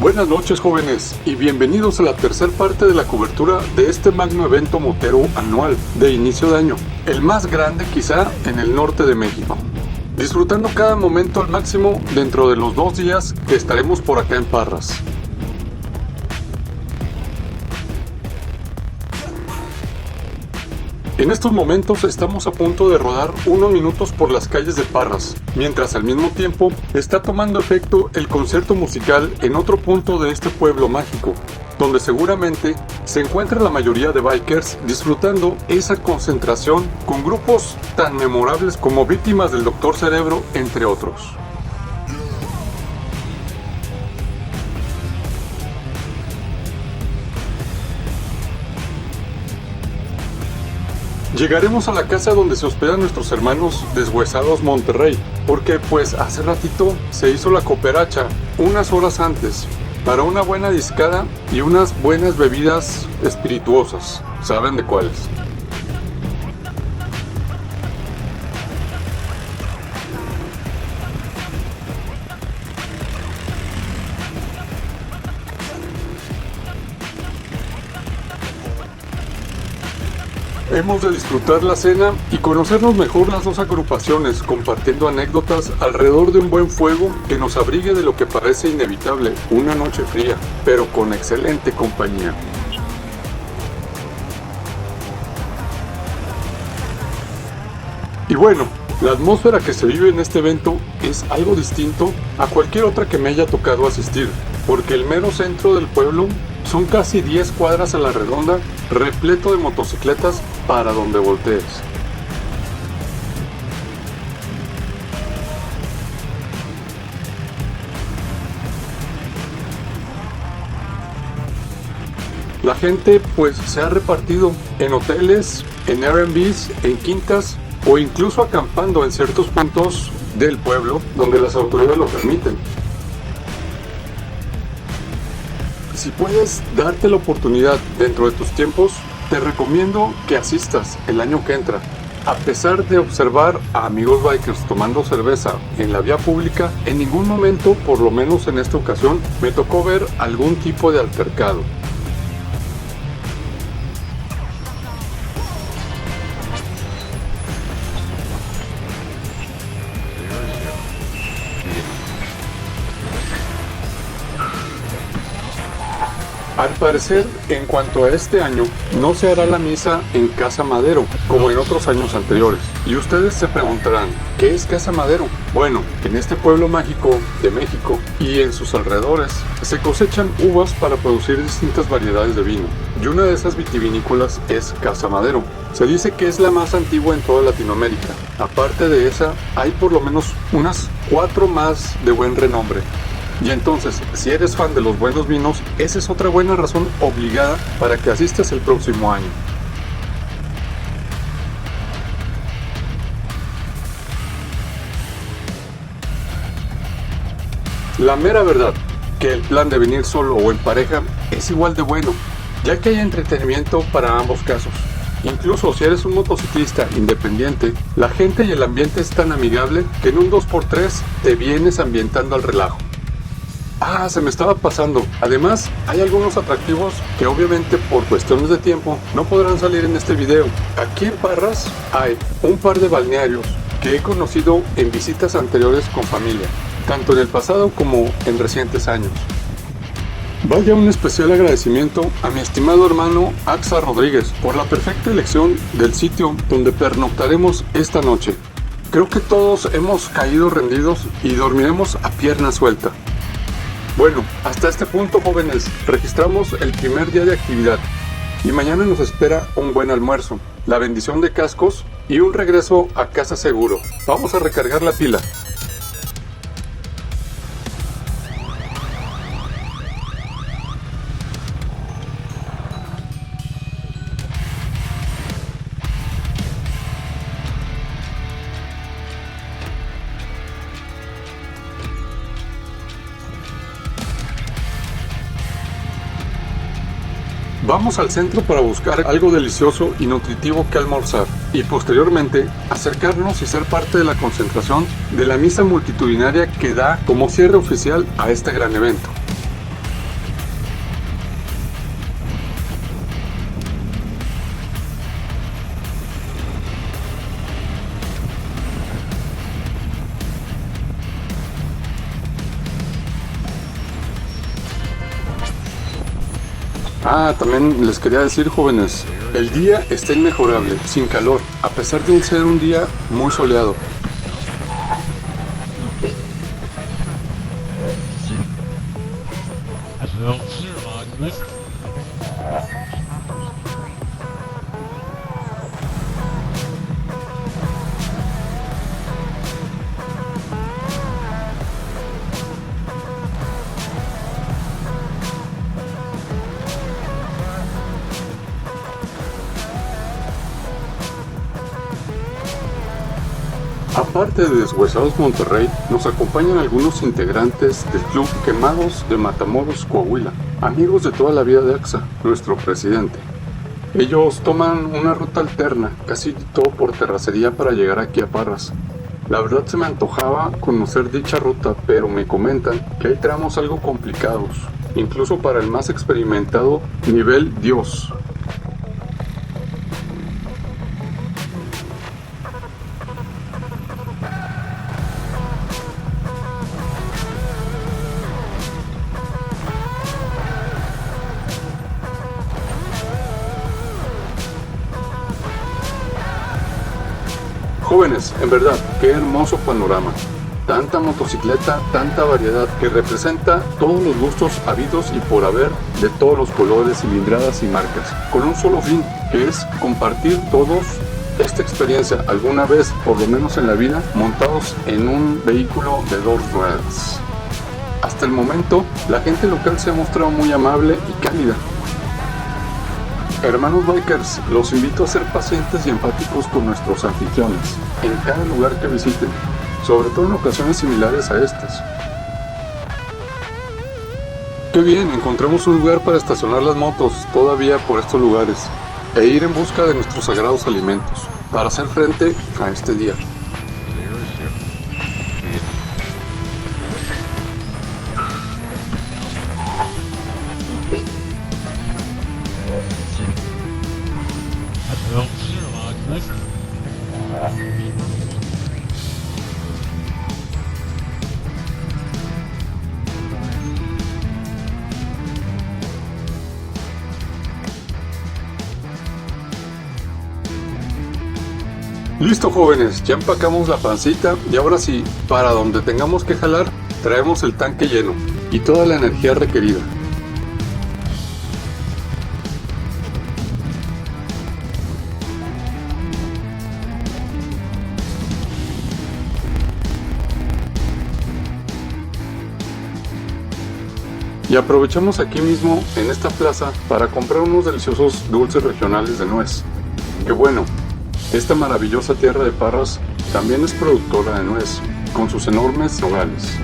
Buenas noches, jóvenes, y bienvenidos a la tercera parte de la cobertura de este magno evento motero anual de inicio de año, el más grande quizá en el norte de México. Disfrutando cada momento al máximo dentro de los 2 días que estaremos por acá en Parras. En estos momentos estamos a punto de rodar unos minutos por las calles de Parras, mientras al mismo tiempo está tomando efecto el concierto musical en otro punto de este pueblo mágico, donde seguramente se encuentra la mayoría de bikers disfrutando esa concentración con grupos tan memorables como Víctimas del Dr. Cerebro, entre otros. Llegaremos a la casa donde se hospedan nuestros hermanos deshuesados Monterrey, porque pues hace ratito se hizo la cooperacha unas horas antes, para una buena discada y unas buenas bebidas espirituosas. ¿Saben de cuáles? Hemos de disfrutar la cena y conocernos mejor las dos agrupaciones, compartiendo anécdotas alrededor de un buen fuego que nos abrigue de lo que parece inevitable, una noche fría, pero con excelente compañía. Y bueno, la atmósfera que se vive en este evento es algo distinto a cualquier otra que me haya tocado asistir, porque el mero centro del pueblo son casi 10 cuadras a la redonda, repleto de motocicletas para donde voltees. La gente pues se ha repartido en hoteles, en Airbnbs, en quintas o incluso acampando en ciertos puntos del pueblo donde las autoridades lo permiten. Si puedes darte la oportunidad dentro de tus tiempos, te recomiendo que asistas el año que entra. A pesar de observar a amigos bikers tomando cerveza en la vía pública, en ningún momento, por lo menos en esta ocasión, me tocó ver algún tipo de altercado. Al parecer, en cuanto a este año, no se hará la misa en Casa Madero, como en otros años anteriores. Y ustedes se preguntarán, ¿qué es Casa Madero? Bueno, en este pueblo mágico de México y en sus alrededores, se cosechan uvas para producir distintas variedades de vino. Y una de esas vitivinícolas es Casa Madero. Se dice que es la más antigua en toda Latinoamérica. Aparte de esa, hay por lo menos unas 4 más de buen renombre. Y entonces, si eres fan de los buenos vinos, esa es otra buena razón obligada para que asistas el próximo año. La mera verdad, que el plan de venir solo o en pareja es igual de bueno, ya que hay entretenimiento para ambos casos. Incluso si eres un motociclista independiente, la gente y el ambiente es tan amigable que en un 2x3 te vienes ambientando al relajo. Ah, se me estaba pasando. Además, hay algunos atractivos que obviamente por cuestiones de tiempo no podrán salir en este video. Aquí en Parras hay un par de balnearios que he conocido en visitas anteriores con familia, tanto en el pasado como en recientes años. Vaya un especial agradecimiento a mi estimado hermano Axa Rodríguez por la perfecta elección del sitio donde pernoctaremos esta noche. Creo que todos hemos caído rendidos y dormiremos a pierna suelta. Bueno, hasta este punto, jóvenes, registramos el primer día de actividad y mañana nos espera un buen almuerzo, la bendición de cascos y un regreso a casa seguro. Vamos a recargar la pila. Vamos al centro para buscar algo delicioso y nutritivo que almorzar y posteriormente acercarnos y ser parte de la concentración de la misa multitudinaria que da como cierre oficial a este gran evento. También les quería decir, jóvenes, el día está inmejorable, sin calor, a pesar de ser un día muy soleado. Aparte de Deshuesados Monterrey, nos acompañan algunos integrantes del club Quemados de Matamoros, Coahuila, amigos de toda la vida de AXA, nuestro presidente. Ellos toman una ruta alterna, casi todo por terracería para llegar aquí a Parras. La verdad se me antojaba conocer dicha ruta, pero me comentan que hay tramos algo complicados, incluso para el más experimentado nivel Dios. Jóvenes, en verdad, qué hermoso panorama. Tanta motocicleta, tanta variedad que representa todos los gustos habidos y por haber de todos los colores, cilindradas y marcas, con un solo fin, que es compartir todos esta experiencia alguna vez, por lo menos en la vida, montados en un vehículo de 2 ruedas. Hasta el momento, la gente local se ha mostrado muy amable y cálida. Hermanos bikers, los invito a ser pacientes y empáticos con nuestros anfitriones en cada lugar que visiten, sobre todo en ocasiones similares a estas. Qué bien, encontramos un lugar para estacionar las motos todavía por estos lugares e ir en busca de nuestros sagrados alimentos para hacer frente a este día. Listo, jóvenes, ya empacamos la pancita y ahora sí, para donde tengamos que jalar, traemos el tanque lleno y toda la energía requerida. Y aprovechamos aquí mismo, en esta plaza, para comprar unos deliciosos dulces regionales de nuez. ¡Qué bueno! Esta maravillosa tierra de Parras también es productora de nuez, con sus enormes nogales.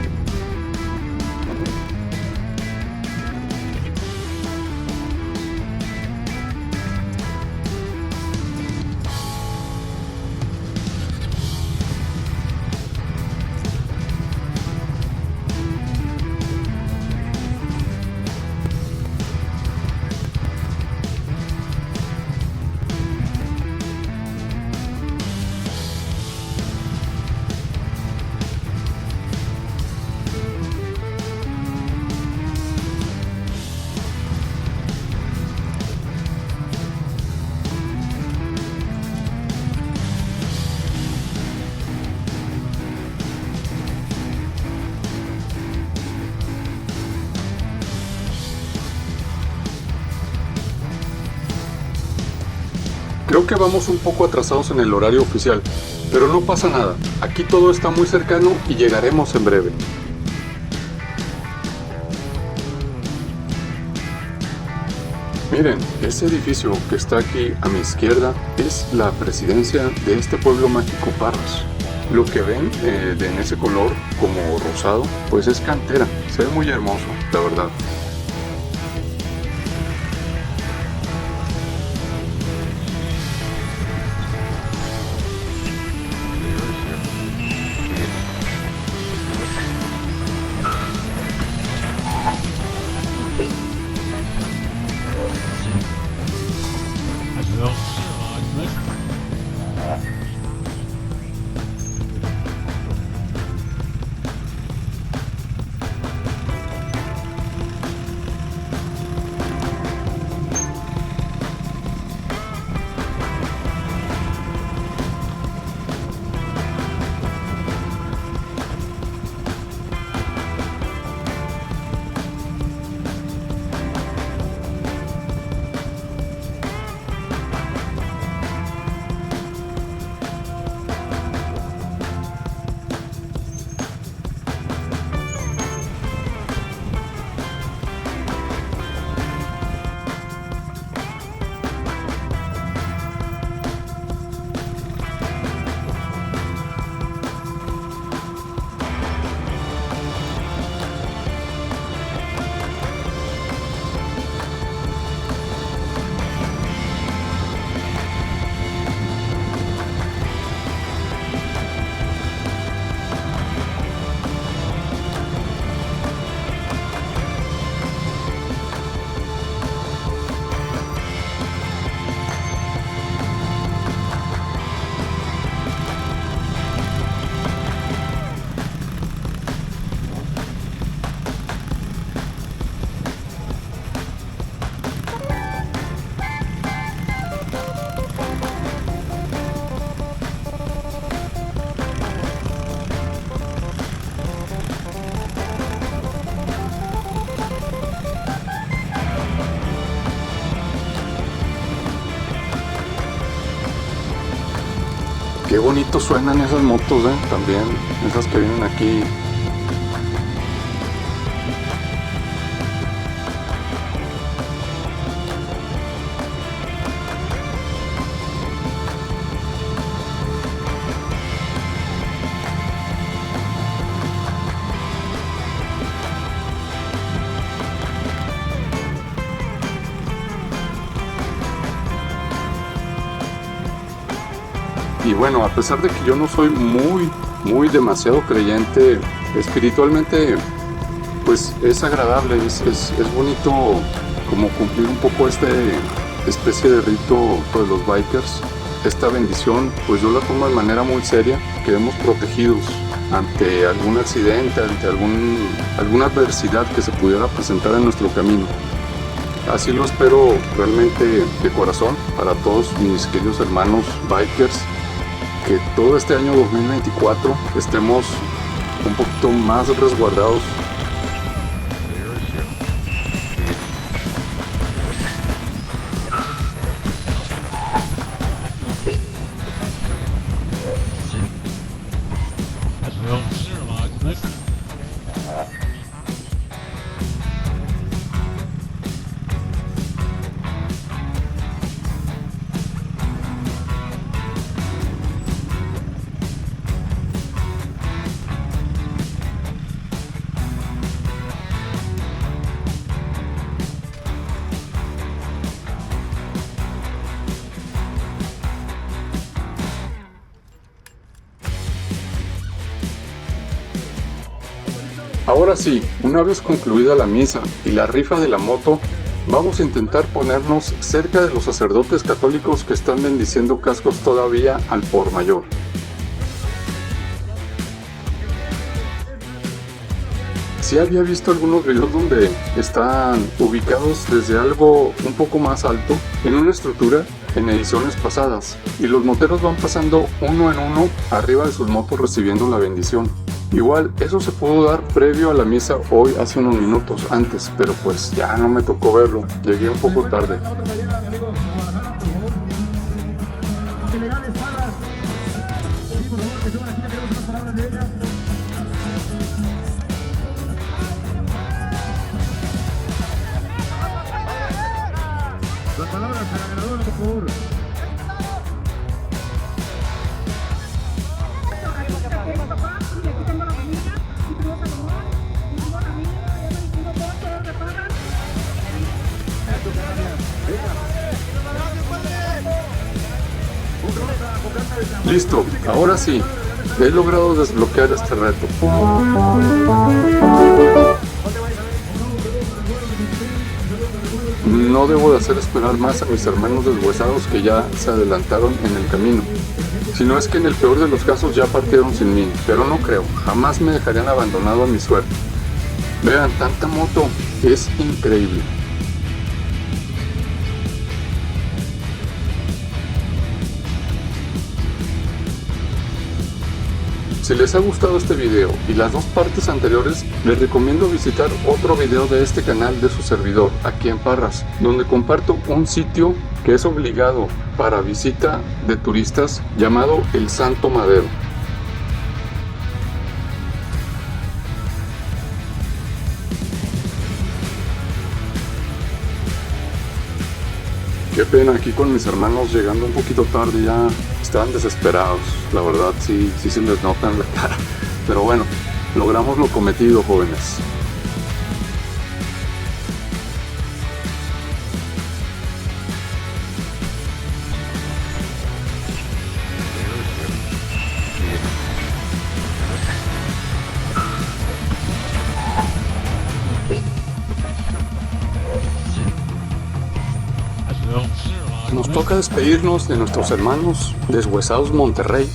Creo que vamos un poco atrasados en el horario oficial, pero no pasa nada. Aquí todo está muy cercano y llegaremos en breve. Miren, ese edificio que está aquí a mi izquierda es la presidencia de este pueblo mágico Parras. Lo que ven en ese color como rosado, pues es cantera. Se ve muy hermoso, la verdad. Qué bonito suenan esas motos, también, esas que vienen aquí. Y bueno, a pesar de que yo no soy muy demasiado creyente, espiritualmente, pues es agradable, es bonito como cumplir un poco especie de rito de los bikers. Esta bendición, pues yo la tomo de manera muy seria, quedemos protegidos ante algún accidente, ante alguna adversidad que se pudiera presentar en nuestro camino. Así lo espero realmente de corazón para todos mis queridos hermanos bikers, que todo este año 2024 estemos un poquito más resguardados. Ahora sí, una vez concluida la misa y la rifa de la moto, vamos a intentar ponernos cerca de los sacerdotes católicos que están bendiciendo cascos todavía al por mayor. Sí había visto algunos videos donde están ubicados desde algo un poco más alto en una estructura en ediciones pasadas, y los moteros van pasando uno en uno arriba de sus motos recibiendo la bendición. Igual, eso se pudo dar previo a la misa hoy hace unos minutos antes, pero pues ya no me tocó verlo, llegué un poco tarde. Las palabras para la ganadora, por favor. Listo, ahora sí, he logrado desbloquear este reto. No debo de hacer esperar más a mis hermanos deshuesados que ya se adelantaron en el camino. Si no es que en el peor de los casos ya partieron sin mí, pero no creo, jamás me dejarían abandonado a mi suerte. Vean, tanta moto, es increíble. Si les ha gustado este video y las dos partes anteriores, les recomiendo visitar otro video de este canal de su servidor, aquí en Parras, donde comparto un sitio que es obligado para visita de turistas llamado El Santo Madero. Qué pena, aquí con mis hermanos llegando un poquito tarde, ya estaban desesperados, la verdad sí se les nota en la cara, pero bueno, logramos lo cometido, jóvenes. Nos toca despedirnos de nuestros hermanos deshuesados Monterrey.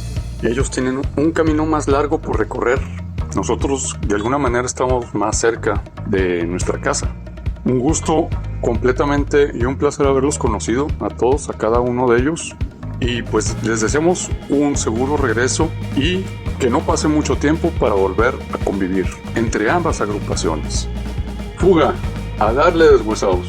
Ellos tienen un camino más largo por recorrer. Nosotros de alguna manera estamos más cerca de nuestra casa. Un gusto completamente y un placer haberlos conocido a todos, a cada uno de ellos. Y pues les deseamos un seguro regreso y que no pase mucho tiempo para volver a convivir entre ambas agrupaciones. Fuga, a darle deshuesados.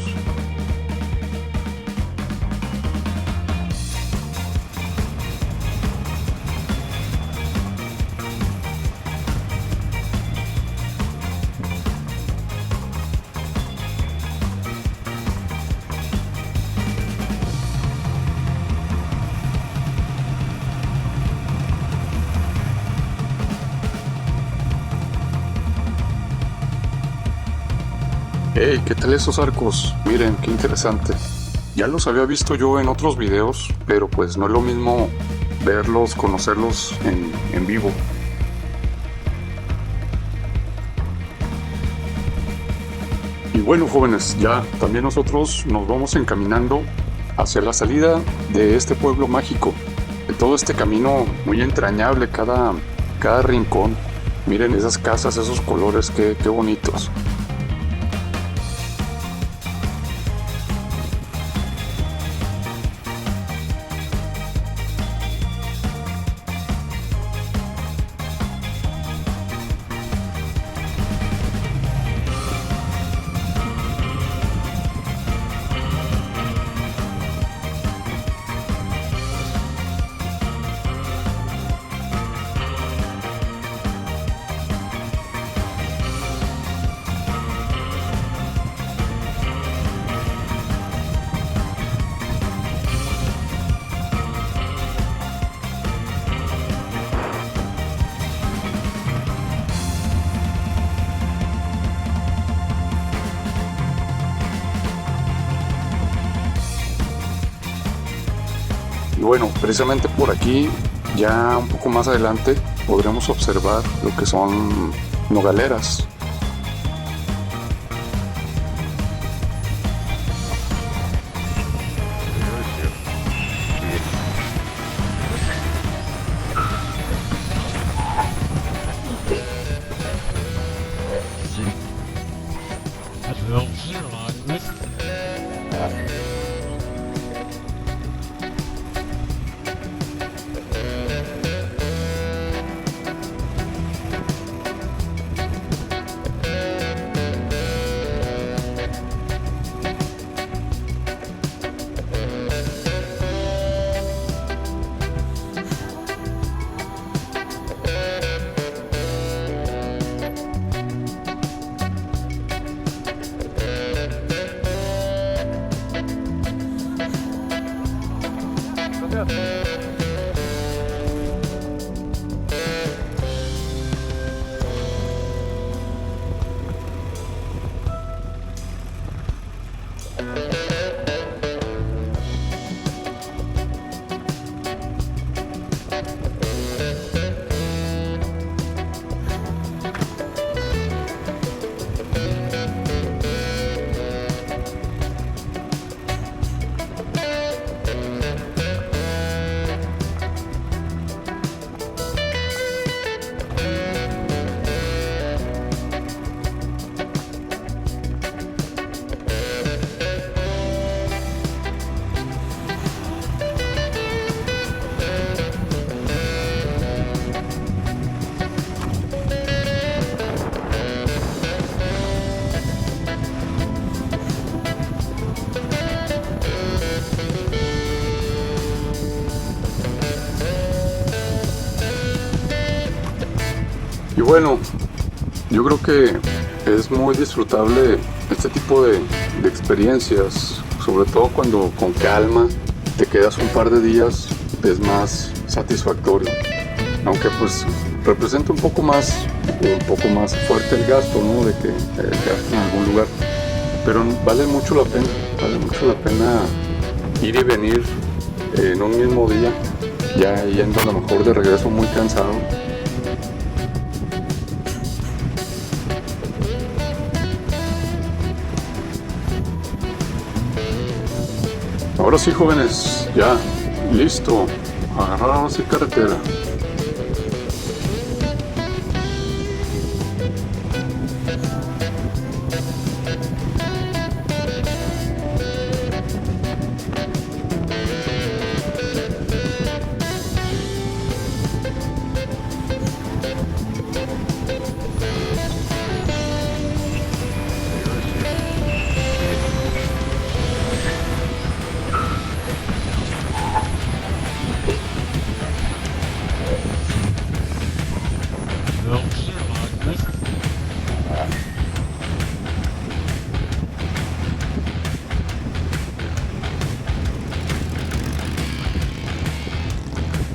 Hey, ¿qué tal esos arcos? Miren, qué interesante. Ya los había visto yo en otros videos, pero pues no es lo mismo verlos, conocerlos en vivo. Y bueno, jóvenes, ya también nosotros nos vamos encaminando hacia la salida de este pueblo mágico, de todo este camino muy entrañable, cada rincón. Miren esas casas, esos colores, qué bonitos. Y bueno, precisamente por aquí, ya un poco más adelante, podremos observar lo que son nogaleras. Y bueno, yo creo que es muy disfrutable este tipo de experiencias, sobre todo cuando con calma te quedas un par de días, es más satisfactorio. Aunque pues representa un poco más fuerte el gasto, ¿no? De que gasto en algún lugar. Pero vale mucho la pena ir y venir en un mismo día, ya yendo a lo mejor de regreso muy cansado. Ahora sí, jóvenes, ya, listo, agarramos la carretera.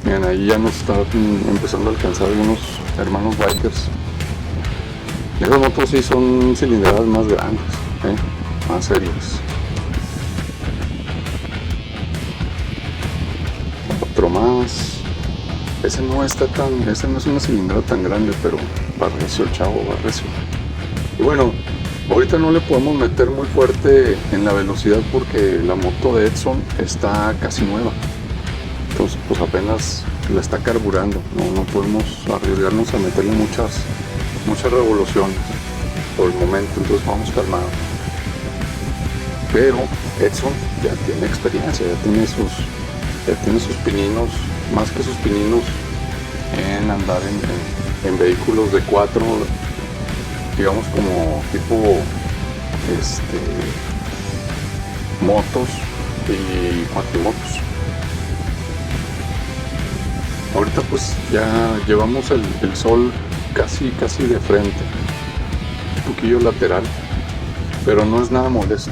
Miren, ahí ya nos está empezando a alcanzar algunos hermanos bikers. Esas motos sí son cilindradas más grandes. Más serios. Otro más. Ese no es una cilindrada tan grande, pero va recio el chavo, va recio. Y bueno, ahorita no le podemos meter muy fuerte en la velocidad porque la moto de Edson está casi nueva. Entonces pues apenas la está carburando. No podemos arriesgarnos a meterle muchas revoluciones por el momento, entonces vamos calmados. Pero Edson ya tiene experiencia, ya tiene sus pininos, más que sus pininos en andar en vehículos de 4, digamos como tipo motos y cuatrimotos. Ahorita pues ya llevamos el sol casi de frente, un poquillo lateral, pero no es nada molesto.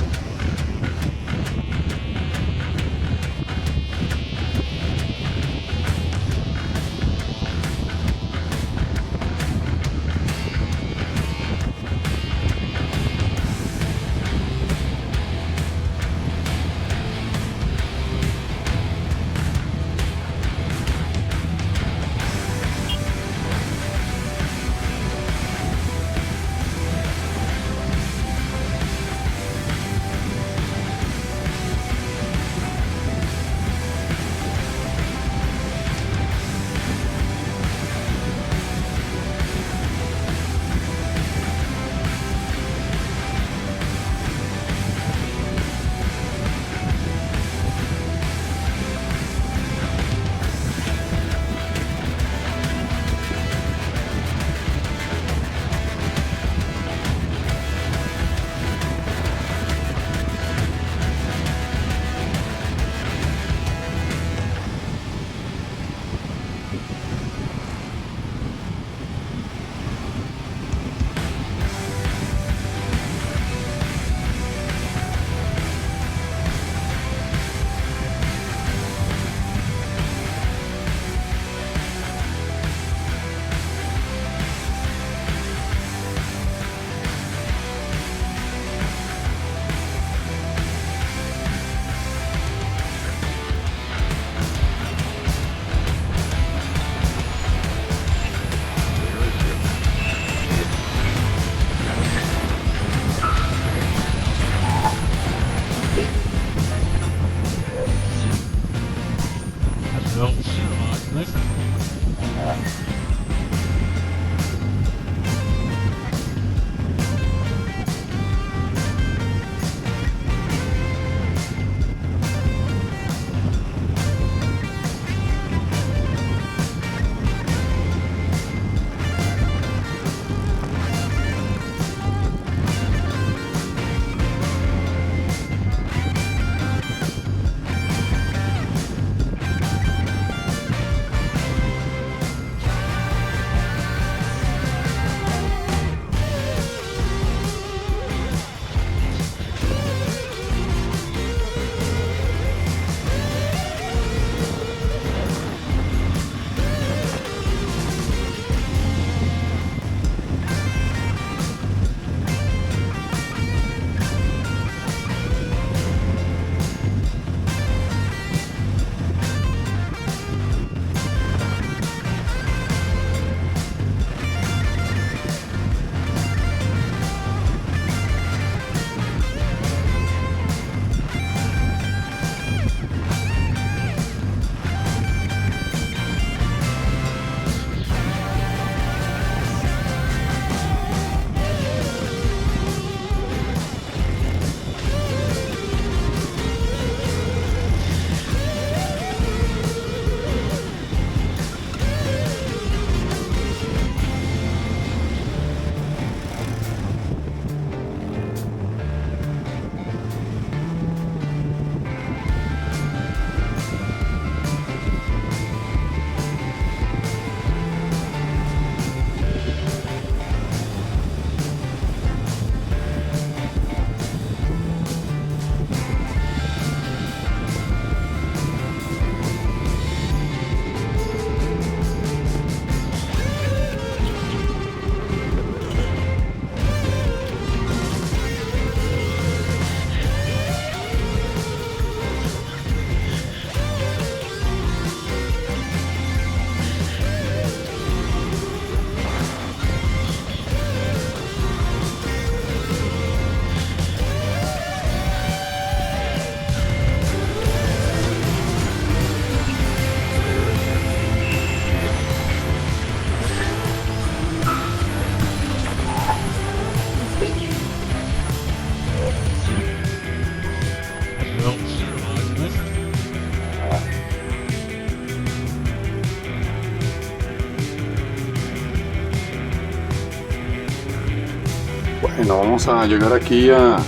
Bueno, vamos a llegar aquí a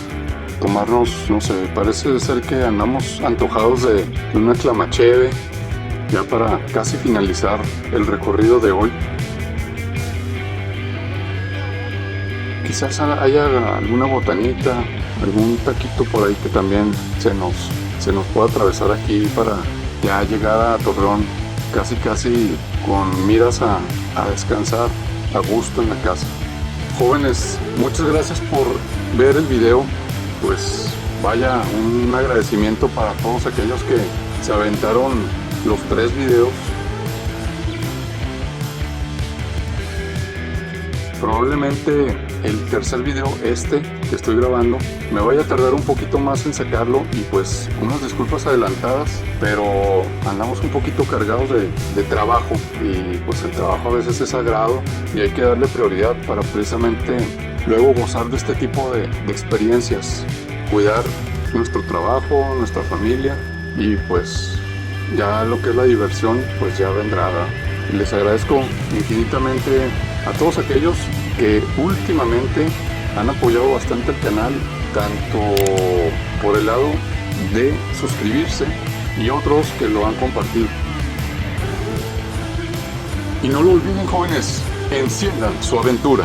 tomarnos, no sé, parece ser que andamos antojados de una clamacheve, ya para casi finalizar el recorrido de hoy. Quizás haya alguna botanita, algún taquito por ahí que también se nos pueda atravesar aquí para ya llegar a Torreón casi con miras a descansar a gusto en la casa. Jóvenes, muchas gracias por ver el video. Pues vaya, un agradecimiento para todos aquellos que se aventaron los 3 videos. Probablemente el tercer video, que estoy grabando, me vaya a tardar un poquito más en sacarlo, y pues unas disculpas adelantadas, pero andamos un poquito cargados de trabajo, y pues el trabajo a veces es sagrado y hay que darle prioridad para precisamente luego gozar de este tipo de experiencias, cuidar nuestro trabajo, nuestra familia, y pues ya lo que es la diversión pues ya vendrá, ¿verdad? Y les agradezco infinitamente a todos aquellos que últimamente han apoyado bastante el canal, tanto por el lado de suscribirse y otros que lo han compartido. Y no lo olviden, jóvenes, enciendan su aventura.